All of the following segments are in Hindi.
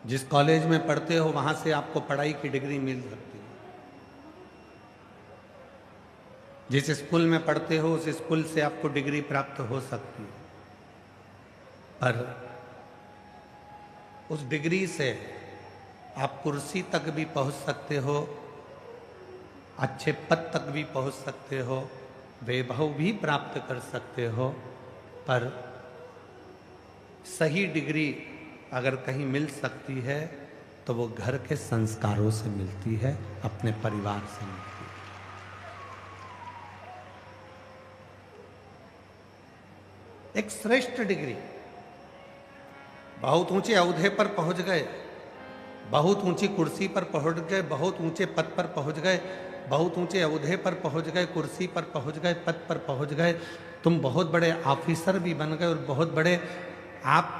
जिस कॉलेज में पढ़ते हो वहां से आपको पढ़ाई की डिग्री मिल सकती है। जिस स्कूल में पढ़ते हो उस स्कूल से आपको डिग्री प्राप्त हो सकती है, पर उस डिग्री से आप कुर्सी तक भी पहुंच सकते हो, अच्छे पद तक भी पहुंच सकते हो, वैभव भी प्राप्त कर सकते हो, पर सही डिग्री अगर कहीं मिल सकती है तो वो घर के संस्कारों से मिलती है, अपने परिवार से मिलती है। एक श्रेष्ठ डिग्री, बहुत ऊंचे ओहदे पर पहुंच गए, बहुत ऊंची कुर्सी पर पहुंच गए, बहुत ऊंचे पद पर पहुंच गए, बहुत ऊंचे ओहदे पर पहुंच गए, कुर्सी पर पहुंच गए, पद पर पहुंच गए, तुम बहुत बड़े ऑफिसर भी बन गए और बहुत बड़े आप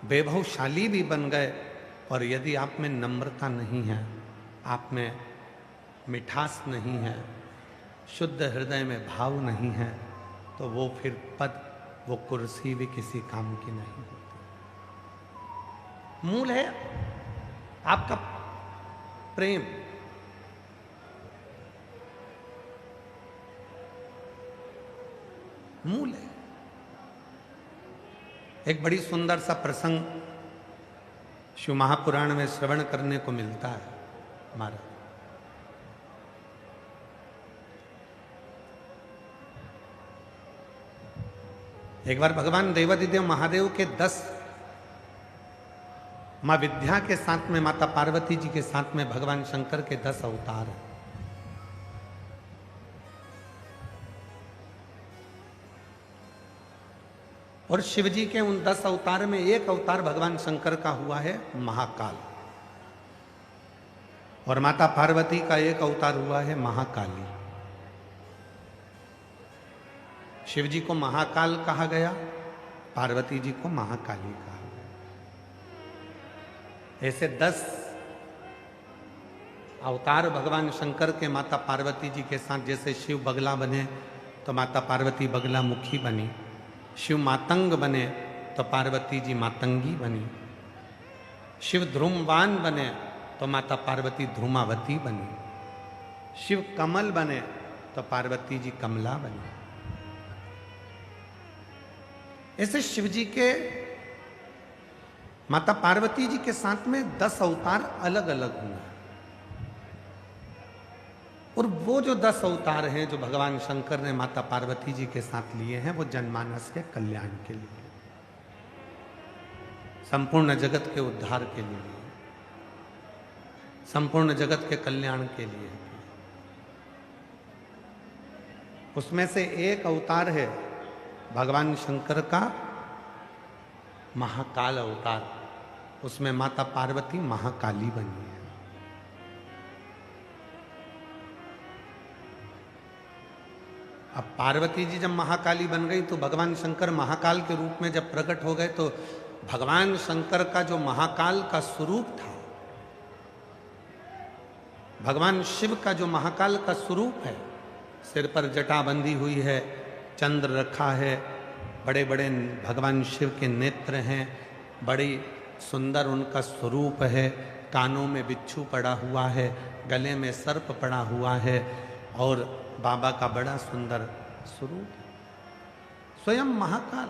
वैभवशाली भी बन गए, और यदि आप में नम्रता नहीं है, आप में मिठास नहीं है, शुद्ध हृदय में भाव नहीं है, तो वो फिर पद, वो कुर्सी भी किसी काम की नहीं होती। मूल है आपका प्रेम। मूल है। एक बड़ी सुंदर सा प्रसंग शिव महापुराण में श्रवण करने को मिलता है हमारा। एक बार भगवान देवादिदेव महादेव के 10 मां विद्या के साथ में, माता पार्वती जी के साथ में भगवान शंकर के 10 अवतार हैं। और शिव जी के उन 10 अवतार में एक अवतार भगवान शंकर का हुआ है महाकाल, और माता पार्वती का एक अवतार हुआ है महाकाली। शिव जी को महाकाल कहा गया, पार्वती जी को महाकाली कहा गया। ऐसे 10 अवतार भगवान शंकर के माता पार्वती जी के साथ, जैसे शिव बगला बने तो माता पार्वती बगला मुखी बनी, शिव मातंग बने तो पार्वती जी मातंगी बनी, शिव ध्रुमवान बने तो माता पार्वती ध्रुमावती बनी, शिव कमल बने तो पार्वती जी कमला बनी। ऐसे शिव जी के माता पार्वती जी के साथ में 10 अवतार अलग अलग हुए, और वो जो 10 अवतार हैं जो भगवान शंकर ने माता पार्वती जी के साथ लिए हैं, वो जनमानस के कल्याण के लिए, संपूर्ण जगत के उद्धार के लिए, संपूर्ण जगत के कल्याण के लिए। उसमें से एक अवतार है भगवान शंकर का महाकाल अवतार, उसमें माता पार्वती महाकाली बनी है। अब पार्वती जी जब महाकाली बन गई तो भगवान शंकर महाकाल के रूप में जब प्रकट हो गए, तो भगवान शंकर का जो महाकाल का स्वरूप था, भगवान शिव का जो महाकाल का स्वरूप है, सिर पर जटा बंधी हुई है, चंद्र रखा है, बड़े बड़े भगवान शिव के नेत्र हैं, बड़ी सुंदर उनका स्वरूप है, कानों में बिच्छू पड़ा हुआ है, गले में सर्प पड़ा हुआ है, और बाबा का बड़ा सुंदर स्वरूप, स्वयं महाकाल।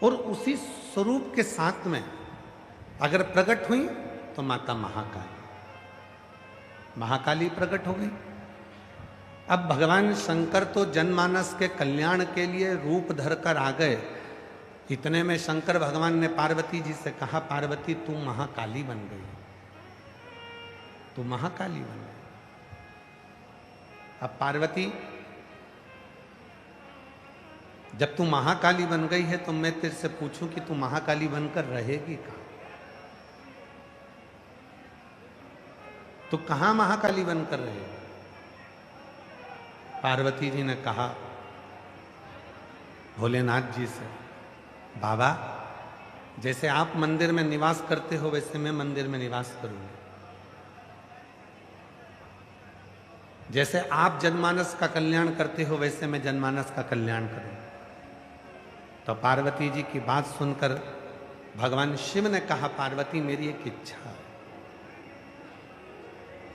और उसी स्वरूप के साथ में अगर प्रकट हुई तो माता महाकाली, महाकाली प्रकट हो गई। अब भगवान शंकर तो जनमानस के कल्याण के लिए रूप धरकर आ गए। इतने में शंकर भगवान ने पार्वती जी से कहा, पार्वती तू महाकाली बन गई, तू महाकाली बन गई। अब पार्वती, जब तू महाकाली बन गई है तो मैं तेरे से पूछूं कि तू महाकाली बनकर रहेगी कहां? तो कहां महाकाली बनकर रहेगी? पार्वती जी ने कहा भोलेनाथ जी से, बाबा जैसे आप मंदिर में निवास करते हो वैसे मैं मंदिर में निवास करूंगी। जैसे आप जनमानस का कल्याण करते हो वैसे मैं जनमानस का कल्याण करूं। तो पार्वती जी की बात सुनकर भगवान शिव ने कहा, पार्वती मेरी एक इच्छा है,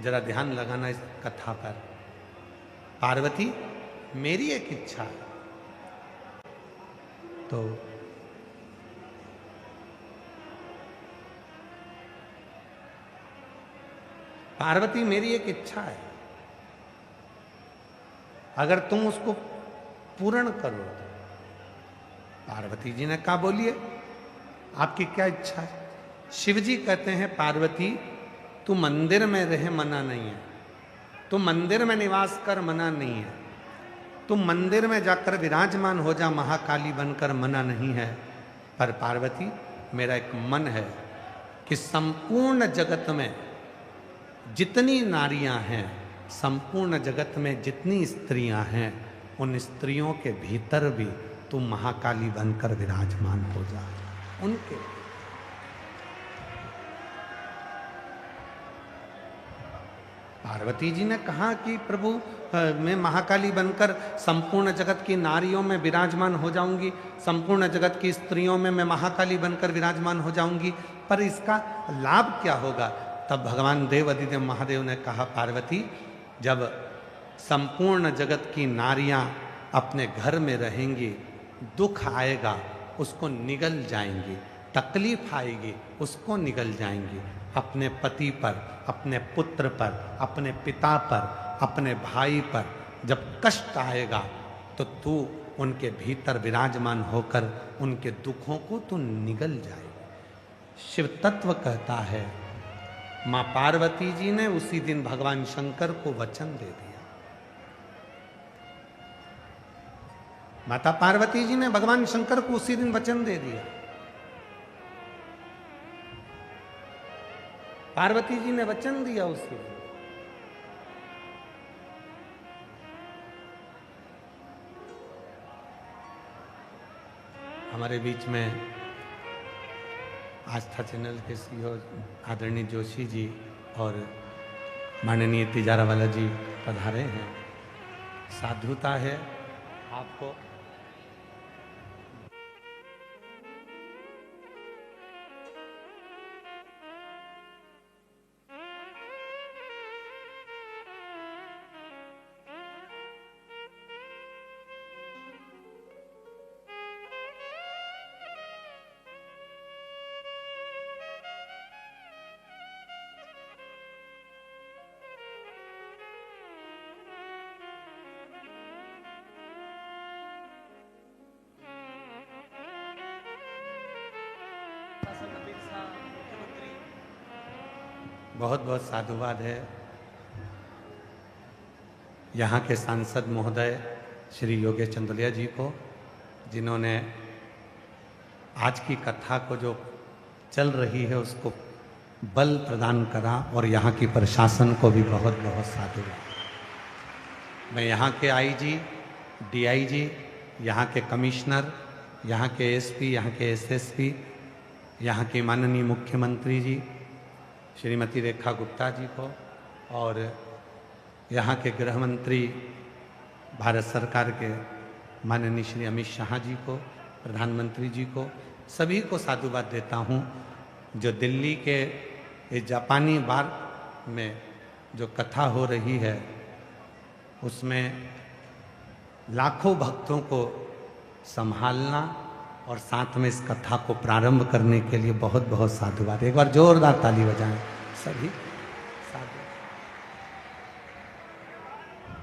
जरा ध्यान लगाना इस कथा पर। पार्वती मेरी एक इच्छा है। तो पार्वती मेरी एक इच्छा है, अगर तुम उसको पूर्ण करो तो। पार्वती जी ने कहा, बोलिए आपकी क्या इच्छा है। शिव जी कहते हैं, पार्वती तू मंदिर में रहे मना नहीं है, तू मंदिर में निवास कर मना नहीं है, तू मंदिर में जाकर विराजमान हो जा महाकाली बनकर मना नहीं है। पर पार्वती मेरा एक मन है कि संपूर्ण जगत में जितनी नारियां हैं, संपूर्ण जगत में जितनी स्त्रियां हैं, उन स्त्रियों के भीतर भी तू महाकाली बनकर विराजमान हो जा। उनके पार्वती जी ने कहा कि प्रभु मैं महाकाली बनकर संपूर्ण जगत की नारियों में विराजमान हो जाऊंगी, संपूर्ण जगत की स्त्रियों में मैं महाकाली बनकर विराजमान हो जाऊंगी, पर इसका लाभ क्या होगा। तब भगवान देव अधिदेव महादेव ने कहा, पार्वती जब संपूर्ण जगत की नारियां अपने घर में रहेंगी, दुख आएगा उसको निगल जाएंगी, तकलीफ आएगी उसको निगल जाएंगी। अपने पति पर, अपने पुत्र पर, अपने पिता पर, अपने भाई पर जब कष्ट आएगा तो तू उनके भीतर विराजमान होकर उनके दुखों को तू निगल जाएगा। शिव तत्व कहता है, मां पार्वती जी ने उसी दिन भगवान शंकर को वचन दे दिया। माता पार्वती जी ने भगवान शंकर को उसी दिन वचन दे दिया। पार्वती जी ने वचन दिया उसी दिन। हमारे बीच में आस्था चैनल के सीईओ आदरणीय जोशी जी और माननीय तिजारावाला जी पधारे हैं। साधुता है आपको बहुत बहुत साधुवाद है। यहाँ के सांसद महोदय श्री योगेश चंदोलिया जी को, जिन्होंने आज की कथा को जो चल रही है उसको बल प्रदान करा, और यहाँ की प्रशासन को भी बहुत बहुत साधुवाद। मैं यहाँ के आईजी, डीआईजी, यहाँ के कमिश्नर, यहाँ के एसपी, यहाँ के एसएसपी, यहाँ की माननीय मुख्यमंत्री जी श्रीमती रेखा गुप्ता जी को, और यहाँ के गृह मंत्री भारत सरकार के माननीय श्री अमित शाह जी को, प्रधानमंत्री जी को, सभी को साधुवाद देता हूँ। जो दिल्ली के इस जापानी बार में जो कथा हो रही है उसमें लाखों भक्तों को संभालना और साथ में इस कथा को प्रारंभ करने के लिए बहुत बहुत साधुवाद। एक बार जोरदार ताली बजाएं सभी साधु।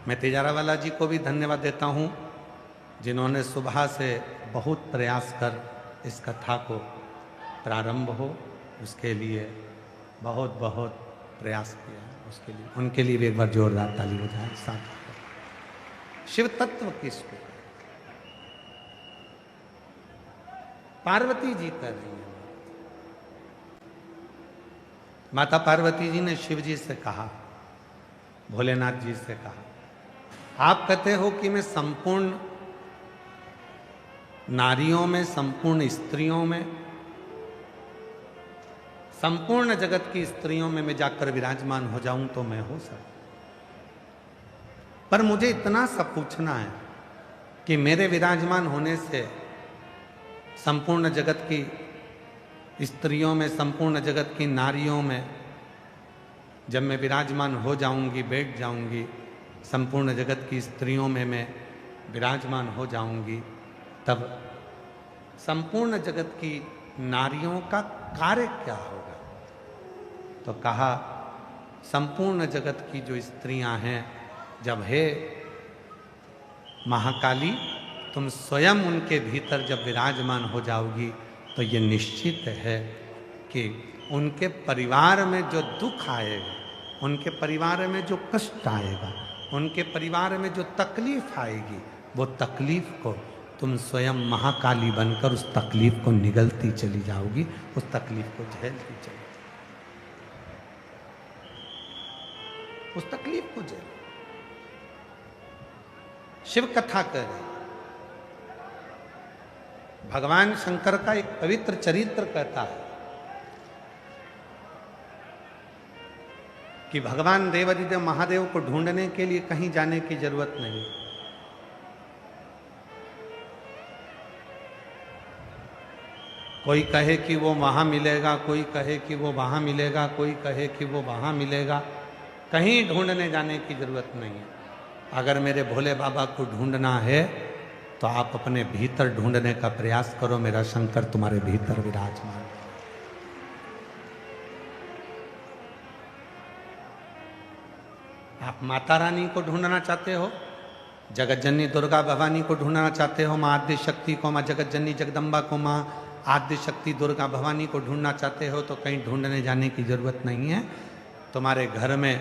मैं तिजारावाला जी को भी धन्यवाद देता हूँ, जिन्होंने सुबह से बहुत प्रयास कर इस कथा को प्रारंभ हो उसके लिए बहुत बहुत प्रयास किया। उसके लिए उनके लिए भी एक बार जोरदार ताली बजाएं साधु। शिव तत्व किसको? पार्वती जी कर रही है। माता पार्वती जी ने शिव जी से कहा, भोलेनाथ जी से कहा, आप कहते हो कि मैं संपूर्ण नारियों में, संपूर्ण स्त्रियों में, संपूर्ण जगत की स्त्रियों में मैं जाकर विराजमान हो जाऊं तो मैं हो सकता। पर मुझे इतना सब पूछना है कि मेरे विराजमान होने से संपूर्ण जगत की स्त्रियों में, संपूर्ण जगत की नारियों में जब मैं विराजमान हो जाऊंगी, बैठ जाऊंगी, संपूर्ण जगत की स्त्रियों में मैं विराजमान हो जाऊंगी, तब संपूर्ण जगत की नारियों का कार्य क्या होगा? तो कहा संपूर्ण जगत की जो स्त्रियां हैं, जब हे महाकाली तुम स्वयं उनके भीतर जब विराजमान हो जाओगी तो ये निश्चित है कि उनके परिवार में जो दुख आएगा, उनके परिवार में जो कष्ट आएगा, उनके परिवार में जो तकलीफ आएगी, वो तकलीफ को तुम स्वयं महाकाली बनकर उस तकलीफ को निगलती चली जाओगी, उस तकलीफ को झेलती चली, उस तकलीफ को झेल। शिव कथा कह रहे, भगवान शंकर का एक पवित्र चरित्र कहता है कि भगवान देवादिदेव महादेव को ढूंढने के लिए कहीं जाने की जरूरत नहीं। कोई कहे कि वो वहां मिलेगा, कोई कहे कि वो वहां मिलेगा, कोई कहे कि वो वहां मिलेगा, कहीं ढूंढने जाने की जरूरत नहीं है। अगर मेरे भोले बाबा को ढूंढना है तो आप अपने भीतर ढूंढने का प्रयास करो, मेरा शंकर तुम्हारे भीतर विराजमान। आप माता रानी को ढूंढना चाहते हो, जगत जननी दुर्गा भवानी को ढूंढना चाहते हो, माँ आद्य शक्ति को, माँ जगत जननी जगदम्बा को, माँ आद्य शक्ति दुर्गा भवानी को ढूंढना चाहते हो तो कहीं ढूंढने जाने की जरूरत नहीं है। तुम्हारे घर में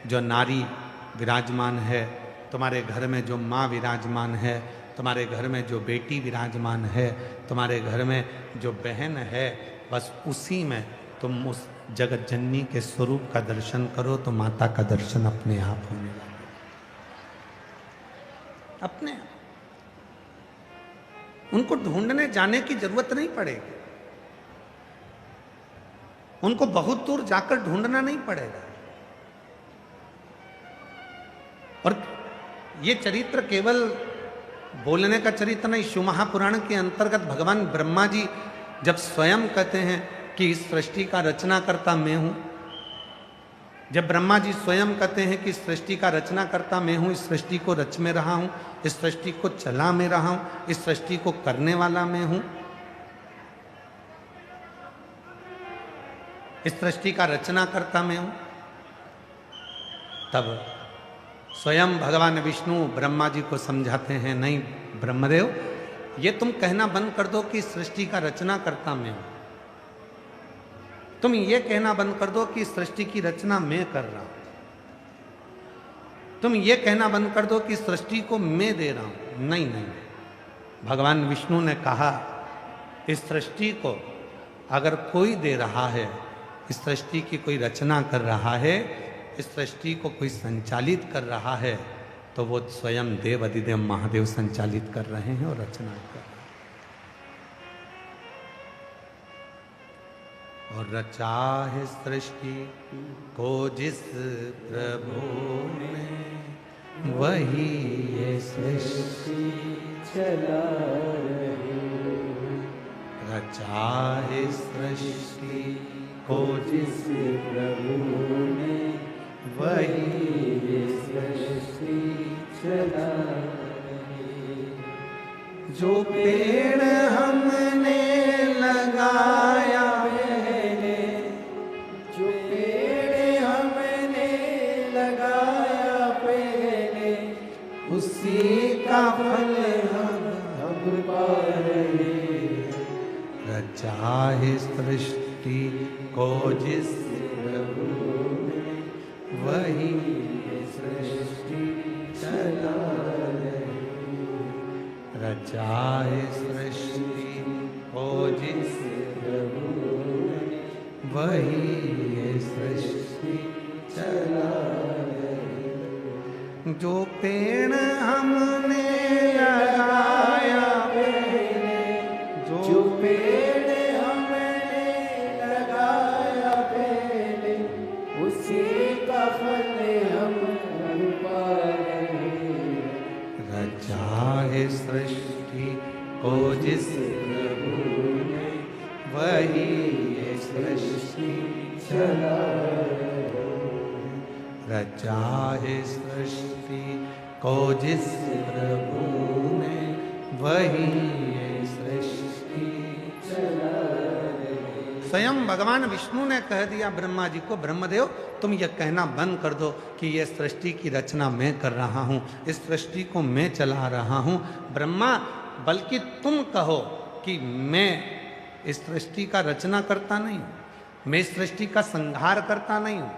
जो नारी विराजमान है, तुम्हारे घर में जो माँ विराजमान है, तुम्हारे घर में जो बेटी विराजमान है, तुम्हारे घर में जो बहन है, बस उसी में तुम उस जगत जननी के स्वरूप का दर्शन करो तो माता का दर्शन अपने आप होने लगे, अपने आप। उनको ढूंढने जाने की जरूरत नहीं पड़ेगी, उनको बहुत दूर जाकर ढूंढना नहीं पड़ेगा। और ये चरित्र केवल बोलने का चरित्र नहीं, शिव महापुराण के अंतर्गत भगवान ब्रह्मा जी जब स्वयं कहते हैं कि इस सृष्टि का रचनाकर्ता मैं हूं, जब ब्रह्मा जी स्वयं कहते हैं कि इस सृष्टि का रचनाकर्ता मैं हूं, इस सृष्टि को रच में रहा हूं, इस सृष्टि को चला में रहा हूं, इस सृष्टि को करने वाला मैं हूं, इस सृष्टि का रचनाकर्ता मैं हूं, तब स्वयं भगवान विष्णु ब्रह्मा जी को समझाते हैं, नहीं ब्रह्मदेव, ये तुम कहना बंद कर दो कि सृष्टि का रचना करता मैं हूं। तुम ये कहना बंद कर दो कि सृष्टि की रचना मैं कर रहा हूं। तुम ये कहना बंद कर दो कि सृष्टि को मैं दे रहा हूं। नहीं नहीं, भगवान विष्णु ने कहा इस सृष्टि को अगर कोई दे रहा है, इस सृष्टि की कोई रचना कर रहा है, इस सृष्टि को कोई संचालित कर रहा है, तो वो स्वयं देव अधिदेव महादेव संचालित कर रहे हैं और रचना कर रहे हैं। और रचा है सृष्टि को जिस प्रभु ने, वही ये सृष्टि चला रही। रचा है सृष्टि को जिस प्रभु ने, वही ये सृष्टि चला रही। जो पेड़ हमने लगाया पहले, जो पेड़ हमने लगाया पहले, उसी का फल हम पा रहे। रचा है सृष्टि को जिस प्रभु ने, वही सृष्टि चला रही। रचा है सृष्टि को जिस प्रभु ने, वही सृष्टि चला रही। जो पेड़ हमने लगाया पहले, जो पेड़ हमने लगाया पहले, उसी का फल हम पा रहे। सृष्टि को जिस प्रभु ने, वही ये सृष्टि चलाए। रचा है सृष्टि को जिस प्रभु ने, वही ये सृष्टि चलाए। स्वयं भगवान विष्णु ने कह दिया ब्रह्मा जी को, ब्रह्मदेव तुम ये कहना बंद कर दो कि ये सृष्टि की रचना मैं कर रहा हूँ, इस सृष्टि को मैं चला रहा हूँ। ब्रह्मा, बल्कि तुम कहो कि मैं इस सृष्टि का रचना करता नहीं हूँ, मैं इस सृष्टि का संहार करता नहीं हूँ।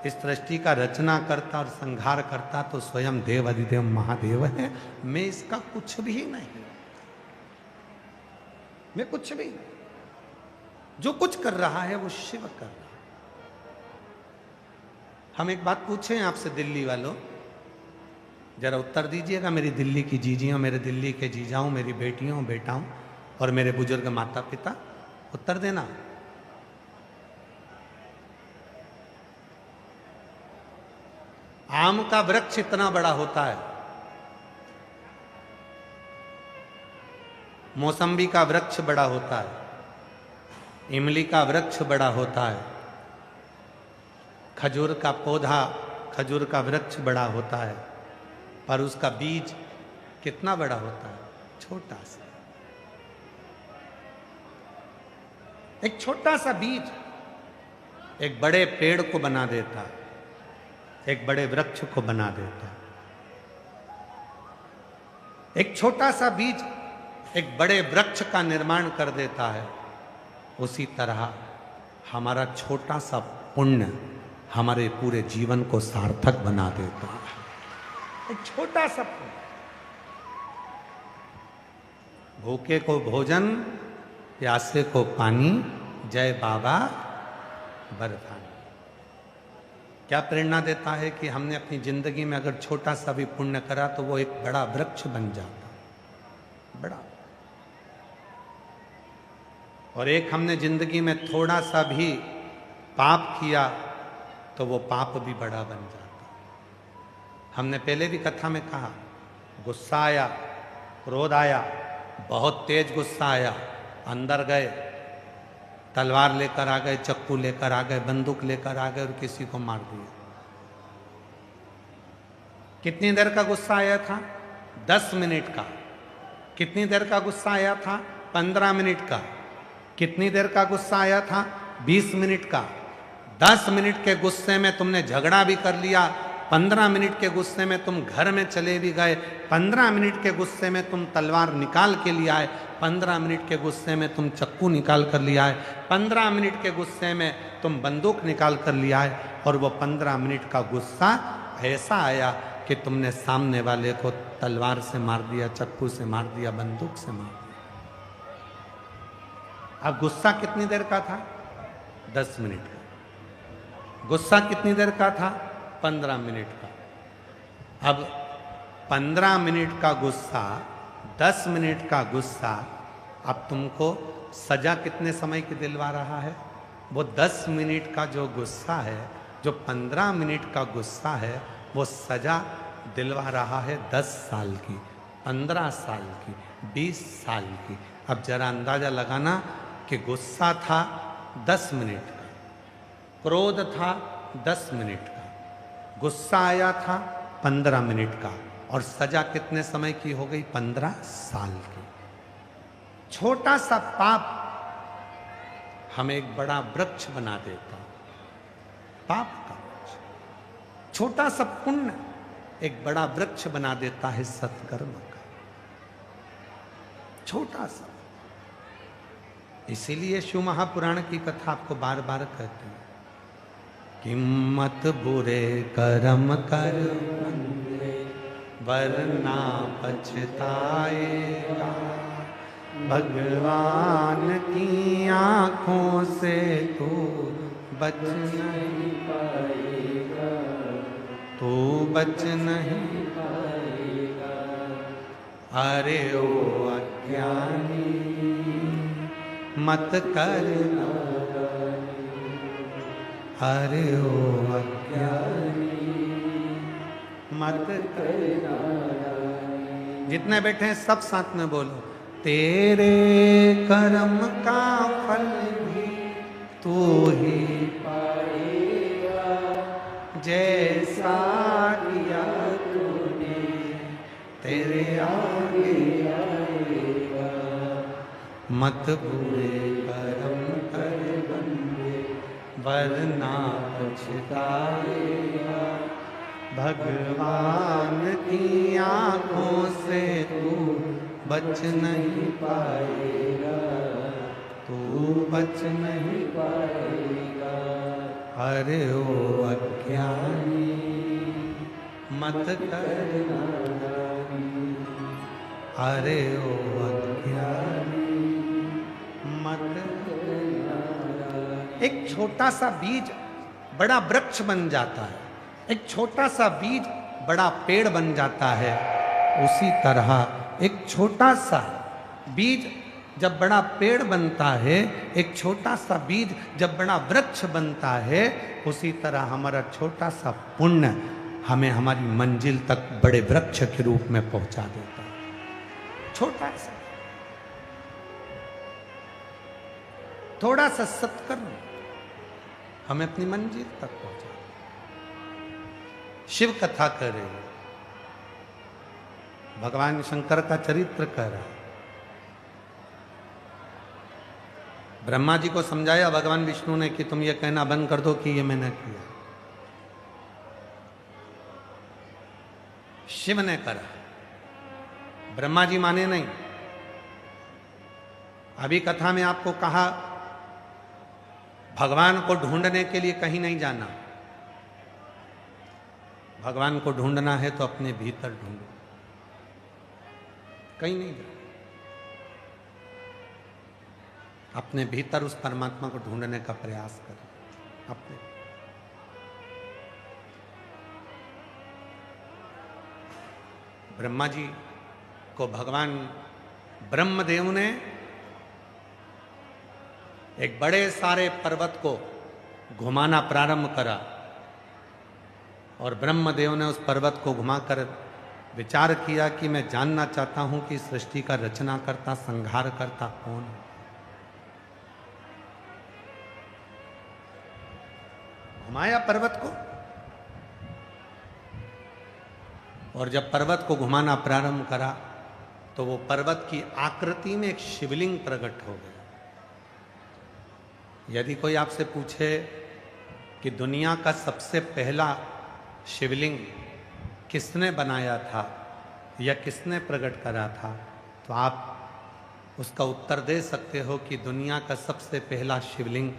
इस सृष्टि का रचना करता और संहार करता तो स्वयं देव अधिदेव महादेव है, मैं इसका कुछ भी नहीं, मैं कुछ भी नहीं। जो कुछ कर रहा है वो शिव कर रहा है। हम एक बात पूछें आपसे दिल्ली वालों, जरा उत्तर दीजिएगा, मेरी दिल्ली की जीजियों, मेरे दिल्ली के जीजाओं, मेरी बेटियों बेटाओं और मेरे बुजुर्ग माता पिता, उत्तर देना। आम का वृक्ष इतना बड़ा होता है, मौसम्बी का वृक्ष बड़ा होता है, इमली का वृक्ष बड़ा होता है, खजूर का पौधा, खजूर का वृक्ष बड़ा होता है, पर उसका बीज कितना बड़ा होता है? छोटा सा। एक छोटा सा बीज एक बड़े पेड़ को बना देता है, एक बड़े वृक्ष को बना देता है। एक छोटा सा बीज एक बड़े वृक्ष का निर्माण कर देता है। उसी तरह हमारा छोटा सा पुण्य हमारे पूरे जीवन को सार्थक बना देता है। एक छोटा सा पुण्य, भूखे को भोजन, प्यासे को पानी, जय बाबा बरदानी। क्या प्रेरणा देता है कि हमने अपनी जिंदगी में अगर छोटा सा भी पुण्य करा तो वो एक बड़ा वृक्ष बन जाता, बड़ा। और एक हमने जिंदगी में थोड़ा सा भी पाप किया तो वो पाप भी बड़ा बन जाता। हमने पहले भी कथा में कहा, गुस्सा आया, क्रोध आया, बहुत तेज गुस्सा आया, अंदर गए, तलवार लेकर आ गए, चक्कू लेकर आ गए, बंदूक लेकर आ गए और किसी को मार दिया। कितनी देर का गुस्सा आया था? 10 मिनट का। कितनी देर का गुस्सा आया था? 15 मिनट का। कितनी देर का गुस्सा आया था? 20 मिनट का। 10 मिनट के गुस्से में तुमने झगड़ा भी कर लिया, 15 मिनट के गुस्से में तुम घर में चले भी गए, 15 मिनट के गुस्से में तुम तलवार निकाल के लिए आए, 15 मिनट के गुस्से में तुम चक्कू निकाल कर लिया है, 15 मिनट के गुस्से में तुम बंदूक निकाल कर लिया है। और वो 15 मिनट का गुस्सा ऐसा आया कि तुमने सामने वाले को तलवार से मार दिया, चक्कू से मार दिया, बंदूक से मार दिया। अब गुस्सा कितनी देर का था? 10 मिनट का। गुस्सा कितनी देर का था? 15 मिनट का। अब 15 मिनट का गुस्सा, 10 मिनट का गुस्सा, अब तुमको सजा कितने समय की दिलवा रहा है? वो 10 मिनट का जो गुस्सा है, जो 15 मिनट का गुस्सा है, वो सजा दिलवा रहा है 10 साल की, 15 साल की, 20 साल की। अब जरा अंदाजा लगाना कि गुस्सा था 10 मिनट का, क्रोध था 10 मिनट का, गुस्सा आया था 15 मिनट का, और सजा कितने समय की हो गई? 15 साल की। छोटा सा पाप हमें एक बड़ा वृक्ष बना देता, पाप का वृक्ष। छोटा सा पुण्य एक बड़ा वृक्ष बना देता है सत्कर्म का, छोटा सा। इसीलिए शिव महापुराण की कथा आपको बार बार कहते हैं कि मत बुरे कर्म कर वरना पछताएगा, भगवान की आंखों से तू बच नहीं पाएगा, तू बच नहीं पाएगा। अरे ओ अज्ञानी मत कर, अरे ओ अज्ञानी मत कर। जितने बैठे हैं सब साथ में बोलो, तेरे कर्म का फल भी तू ही पाएगा, जैसा किया तूने तेरे आगे आएगा। मत बुरे कर्म कर बंदे वरना पछताएगा, भगवान की आंखों से तू बच नहीं पाएगा, तू बच नहीं पाएगा। अरे ओ अज्ञानी मत करना, अरे ओ अज्ञानी मत करना। एक छोटा सा बीज बड़ा वृक्ष बन जाता है, एक छोटा सा बीज बड़ा पेड़ बन जाता है। उसी तरह एक छोटा सा बीज जब बड़ा पेड़ बनता है, एक छोटा सा बीज जब बड़ा वृक्ष बनता है, उसी तरह हमारा छोटा सा पुण्य हमें हमारी मंजिल तक बड़े वृक्ष के रूप में पहुंचा देता है। छोटा सा थोड़ा सा सत्कर्म हमें अपनी मंजिल तक पहुंचा। शिव कथा कर रहे हैं, भगवान शंकर का चरित्र कर रहा है। ब्रह्मा जी को समझाया भगवान विष्णु ने कि तुम ये कहना बंद कर दो कि ये मैंने किया। शिव ने करा, ब्रह्मा जी माने नहीं। अभी कथा में आपको कहा भगवान को ढूंढने के लिए कहीं नहीं जाना, भगवान को ढूंढना है तो अपने भीतर ढूंढो, कहीं नहीं जाना। अपने भीतर उस परमात्मा को ढूंढने का प्रयास करो। अपने ब्रह्मा जी को भगवान ब्रह्मदेव ने एक बड़े सारे पर्वत को घुमाना प्रारंभ करा और ब्रह्मदेव ने उस पर्वत को घुमाकर विचार किया कि मैं जानना चाहता हूं कि सृष्टि का रचना करता संहार करता कौन है। घुमाया पर्वत को, और जब पर्वत को घुमाना प्रारंभ करा तो वो पर्वत की आकृति में एक शिवलिंग प्रकट हो गया। यदि कोई आपसे पूछे कि दुनिया का सबसे पहला शिवलिंग किसने बनाया था या किसने प्रकट करा था, तो आप उसका उत्तर दे सकते हो कि दुनिया का सबसे पहला शिवलिंग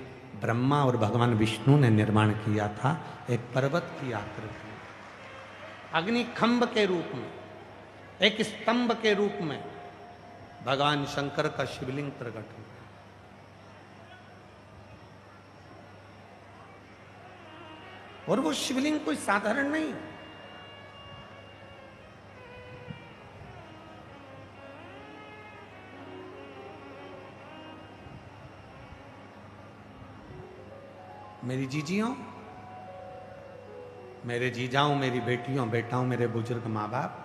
ब्रह्मा और भगवान विष्णु ने निर्माण किया था, एक पर्वत की आकृति, अग्निखंभ के रूप में, एक स्तंभ के रूप में भगवान शंकर का शिवलिंग प्रकट हुआ। और वो शिवलिंग कोई साधारण नहीं, मेरी जीजियों, मेरे जीजाओं, मेरी बेटियों, बेटाओं, मेरे बुजुर्ग माँ बाप,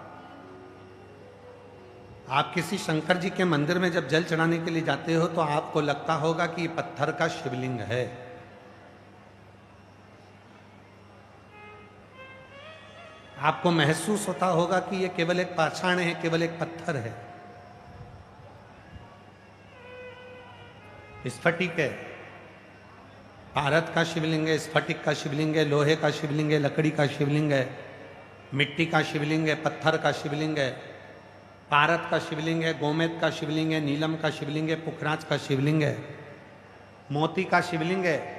आप किसी शंकर जी के मंदिर में जब जल चढ़ाने के लिए जाते हो तो आपको लगता होगा कि ये पत्थर का शिवलिंग है। आपको महसूस होता होगा कि ये केवल एक पाषाण है, केवल एक पत्थर है। स्फटिक है, भारत का शिवलिंग है, स्फटिक का शिवलिंग है, लोहे का शिवलिंग है, लकड़ी का शिवलिंग है, मिट्टी का शिवलिंग है, पत्थर का शिवलिंग है, पारत का शिवलिंग है, गोमेद का शिवलिंग है, नीलम का शिवलिंग है, पुखराज का शिवलिंग है, मोती का शिवलिंग है।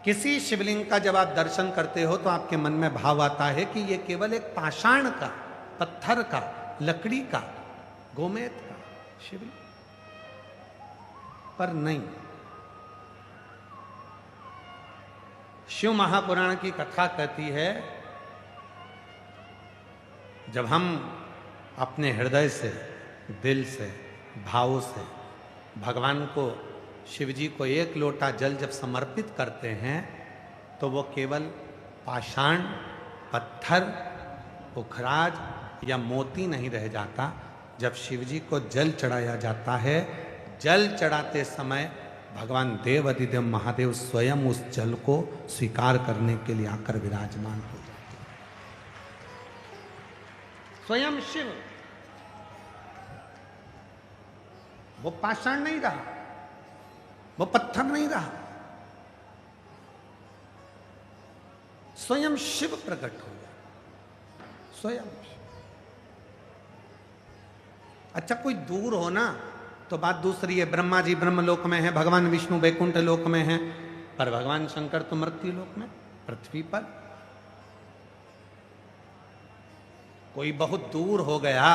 किसी शिवलिंग का जब आप दर्शन करते हो तो आपके मन में भाव आता है कि ये केवल एक पाषाण का, पत्थर का, लकड़ी का, गोमेद का शिवलिंग, पर नहीं। शिव महापुराण की कथा कहती है, जब हम अपने हृदय से, दिल से, भाव से भगवान को, शिव जी को एक लोटा जल जब समर्पित करते हैं तो वो केवल पाषाण, पत्थर, पुखराज, या मोती नहीं रह जाता। जब शिव जी को जल चढ़ाया जाता है, जल चढ़ाते समय भगवान देव अधिदेव महादेव स्वयं उस जल को स्वीकार करने के लिए आकर विराजमान हो जाते हैं। स्वयं शिव, वो पाषाण नहीं रहा, वो पत्थर नहीं रहा, स्वयं शिव प्रकट हो गया, स्वयं। अच्छा कोई दूर हो ना तो बात दूसरी है, ब्रह्मा जी ब्रह्मलोक में है, भगवान विष्णु वैकुंठ लोक में है, पर भगवान शंकर तो मृत्यु लोक में, पृथ्वी पर। कोई बहुत दूर हो गया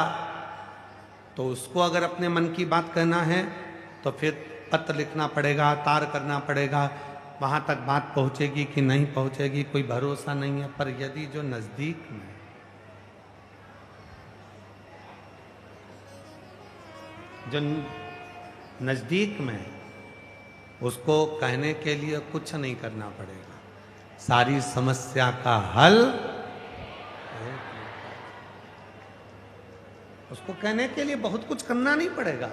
तो उसको अगर अपने मन की बात कहना है तो फिर पत्र लिखना पड़ेगा, तार करना पड़ेगा, वहां तक बात पहुंचेगी कि नहीं पहुंचेगी कोई भरोसा नहीं है। पर यदि जो नजदीक में, जो नजदीक में, उसको कहने के लिए कुछ नहीं करना पड़ेगा, सारी समस्या का हल उसको कहने के लिए बहुत कुछ करना नहीं पड़ेगा।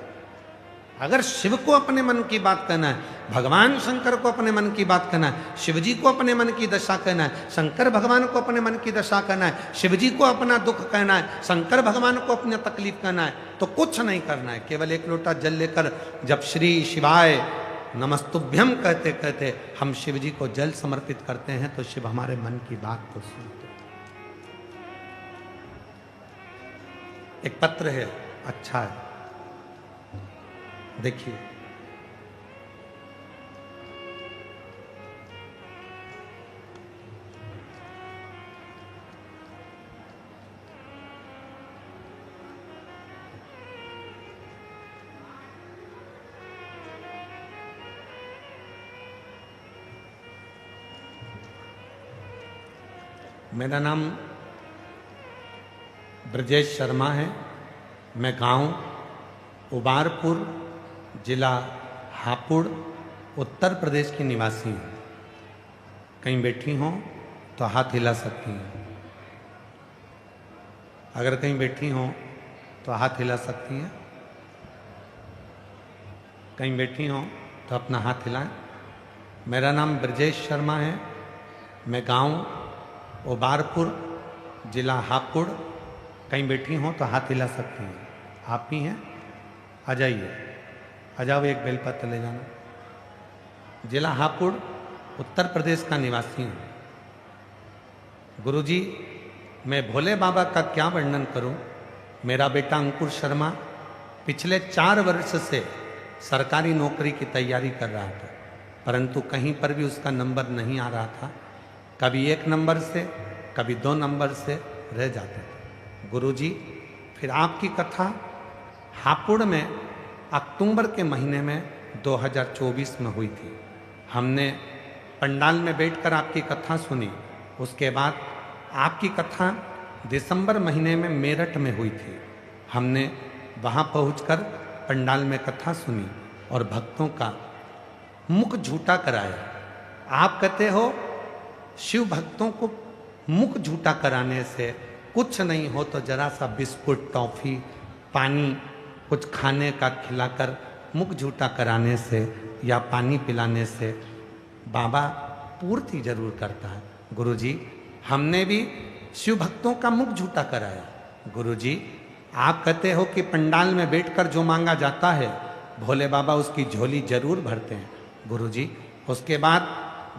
अगर शिव को अपने मन की बात कहना है, भगवान शंकर को अपने मन की बात कहना है, शिव जी को अपने मन की दशा कहना है, शंकर भगवान को अपने मन की दशा कहना है, शिव जी को अपना दुख कहना है, शंकर भगवान को अपनी तकलीफ कहना है, तो कुछ नहीं करना है। केवल एक लोटा जल लेकर जब श्री शिवाय नमस्तुभ्यम कहते कहते हम शिव जी को जल समर्पित करते हैं तो शिव हमारे मन की बात को सुनते हैं। एक पत्र है, अच्छा है, देखिए। मेरा नाम ब्रजेश शर्मा है। मैं गांव उबारपुर, जिला हापुड़, उत्तर प्रदेश की निवासी हूँ। कहीं बैठी हों तो हाथ हिला सकती हैं। अगर कहीं बैठी हों तो हाथ हिला सकती हैं। कहीं बैठी हों तो अपना हाथ हिलाएं। मेरा नाम ब्रजेश शर्मा है। मैं गांव उबारपुर, जिला हापुड़। कहीं बैठी हों तो हाथ हिला सकती हैं। आप ही हैं? आ जाइए, आ जाओ, एक बेलपत्र ले जाना। जिला हापुड़, उत्तर प्रदेश का निवासी हूँ। गुरुजी, मैं भोले बाबा का क्या वर्णन करूं। मेरा बेटा अंकुर शर्मा पिछले 4 वर्ष से सरकारी नौकरी की तैयारी कर रहा था, परंतु कहीं पर भी उसका नंबर नहीं आ रहा था। कभी 1 नंबर से, कभी 2 नंबर से रह जाते थे। गुरुजी, फिर आपकी कथा हापुड़ में अक्टूबर के महीने में 2024 में हुई थी। हमने पंडाल में बैठकर आपकी कथा सुनी। उसके बाद आपकी कथा दिसंबर महीने में मेरठ में हुई थी। हमने वहाँ पहुंचकर पंडाल में कथा सुनी और भक्तों का मुख झूठा कराया। आप कहते हो शिव भक्तों को मुख झूठा कराने से कुछ नहीं हो तो जरा सा बिस्कुट, टॉफी, पानी कुछ खाने का खिलाकर मुख झूठा कराने से या पानी पिलाने से बाबा पूर्ति जरूर करता है। गुरुजी, हमने भी शिव भक्तों का मुख झूठा कराया। गुरुजी, आप कहते हो कि पंडाल में बैठकर जो मांगा जाता है भोले बाबा उसकी झोली जरूर भरते हैं। गुरुजी, उसके बाद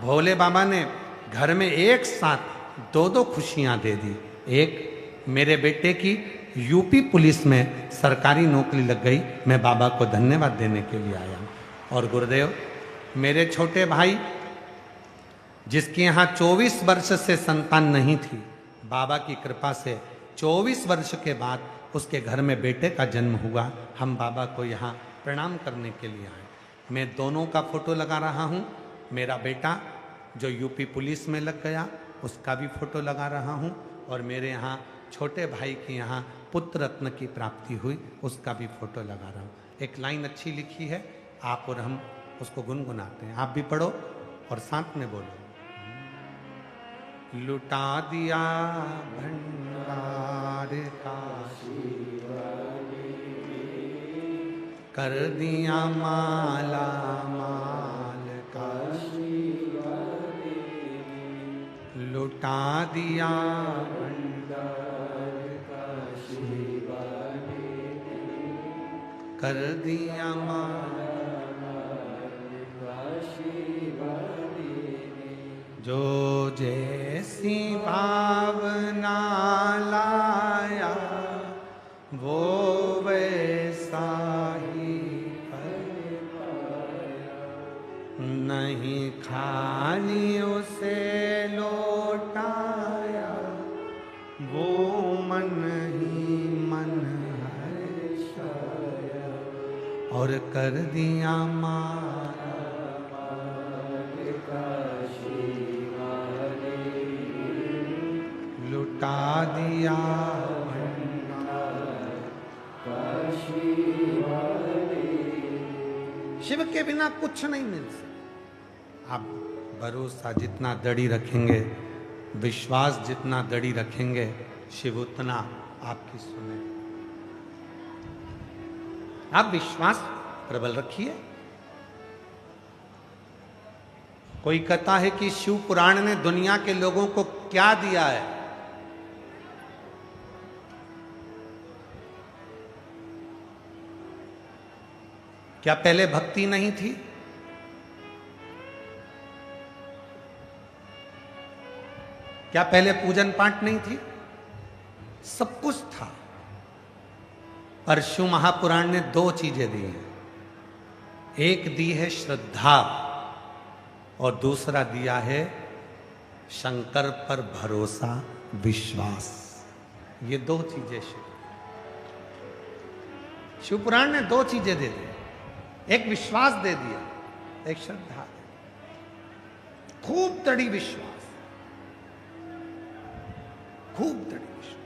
भोले बाबा ने घर में एक साथ 2-2 खुशियां दे दी। एक, मेरे बेटे की यूपी पुलिस में सरकारी नौकरी लग गई। मैं बाबा को धन्यवाद देने के लिए आया हूँ। और गुरुदेव, मेरे छोटे भाई जिसके यहाँ 24 वर्ष से संतान नहीं थी, बाबा की कृपा से 24 वर्ष के बाद उसके घर में बेटे का जन्म हुआ। हम बाबा को यहाँ प्रणाम करने के लिए आए। मैं दोनों का फोटो लगा रहा हूँ। मेरा बेटा जो यूपी पुलिस में लग गया उसका भी फोटो लगा रहा हूँ, और मेरे यहाँ छोटे भाई के यहाँ पुत्र रत्न की प्राप्ति हुई उसका भी फोटो लगा रहा हूँ। एक लाइन अच्छी लिखी है, आप और हम उसको गुनगुनाते हैं। आप भी पढ़ो और साथ में बोलो। लुटा दिया भंडार का कर दिया माला माल का, लुटा दिया भंडार का शिवा ने, कर दिया माला का शिवा ने। जो जैसी भावना लाया वो वैसा ही फल पाया, नहीं खाली उसे लौटाया वो मन ही मन हर्षाया, और कर दिया माला का शिवा ने, लुटा दिया शिव के बिना कुछ नहीं मिल सकता। आप भरोसा जितना दृढ़ रखेंगे, विश्वास जितना दृढ़ रखेंगे, शिव उतना आपकी सुने। आप विश्वास प्रबल रखिए। कोई कहता है कि शिव पुराण ने दुनिया के लोगों को क्या दिया है? क्या पहले भक्ति नहीं थी? क्या पहले पूजन पाठ नहीं थी? सब कुछ था। पर शिव महापुराण ने दो चीजें दी हैं। एक दी है श्रद्धा और दूसरा दिया है शंकर पर भरोसा, विश्वास। ये दो चीजें शिव पुराण ने दो चीजें दे दी। एक विश्वास दे दिया, एक श्रद्धा, खूब दृढ़ विश्वास, खूब दृढ़ विश्वास।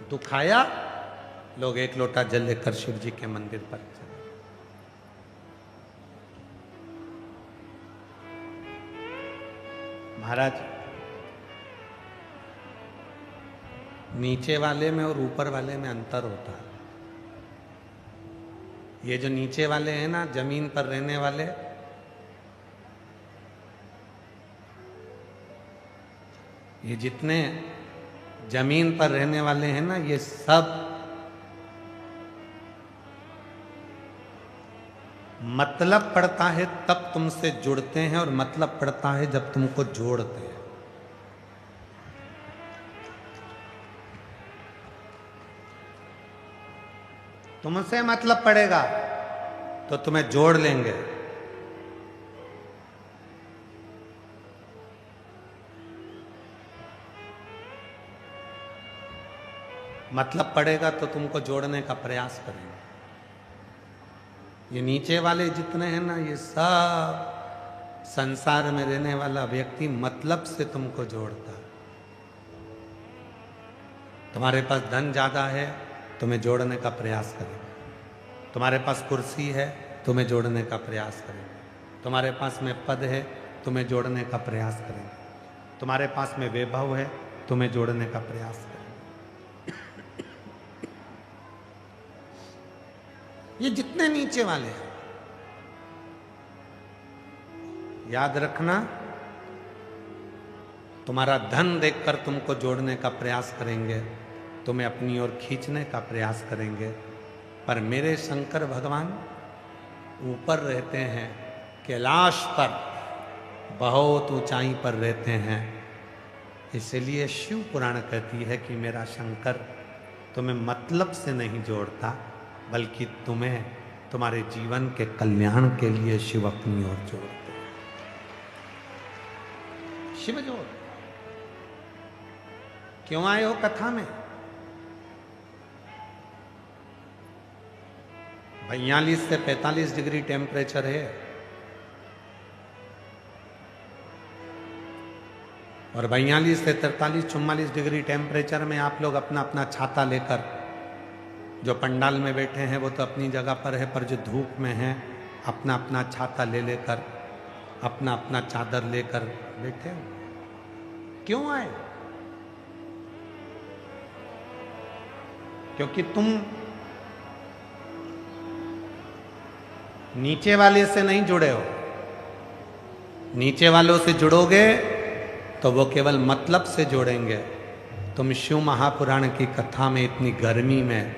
दुख आया, लोग एक लोटा जल लेकर शिव जी के मंदिर पर चले। महाराज, नीचे वाले में और ऊपर वाले में अंतर होता है। ये जो नीचे वाले हैं ना, जमीन पर रहने वाले, ये जितने जमीन पर रहने वाले हैं ना, ये सब मतलब पड़ता है तब तुमसे जुड़ते हैं, और मतलब पड़ता है जब तुमको जोड़ते हैं। तुमसे मतलब पड़ेगा तो तुम्हें जोड़ लेंगे, मतलब पड़ेगा तो तुमको जोड़ने का प्रयास करेंगे। ये नीचे वाले जितने हैं ना, ये सब संसार में रहने वाला व्यक्ति मतलब से तुमको जोड़ता है। तुम्हारे पास धन ज्यादा है, तुम्हें जोड़ने का प्रयास करेंगे। तुम्हारे पास कुर्सी है, तुम्हें जोड़ने का प्रयास करेंगे। तुम्हारे पास में पद है, तुम्हें जोड़ने का प्रयास करेंगे। तुम्हारे पास में वैभव है, तुम्हें जोड़ने का प्रयास करेंगे। ये जितने नीचे वाले हैं, याद रखना, तुम्हारा धन देखकर तुमको जोड़ने का प्रयास करेंगे, तुम्हें अपनी ओर खींचने का प्रयास करेंगे। पर मेरे शंकर भगवान ऊपर रहते हैं, कैलाश पर, बहुत ऊंचाई पर रहते हैं। इसलिए शिव पुराण कहती है कि मेरा शंकर तुम्हें मतलब से नहीं जोड़ता, बल्कि तुम्हें तुम्हारे जीवन के कल्याण के लिए शिव अपनी ओर जोड़ते हैं। शिव जोड़। क्यों आए हो कथा में? 42 से 45 डिग्री टेम्परेचर है, और 42 से 43-44 डिग्री टेम्परेचर में आप लोग अपना अपना छाता लेकर, जो पंडाल में बैठे हैं वो तो अपनी जगह पर है, पर जो धूप में है अपना अपना छाता ले लेकर, अपना अपना चादर लेकर बैठे हो। क्यों आए? क्योंकि तुम नीचे वाले से नहीं जुड़े हो। नीचे वालों से जुड़ोगे तो वो केवल मतलब से जोड़ेंगे। तुम शिव महापुराण की कथा में इतनी गर्मी में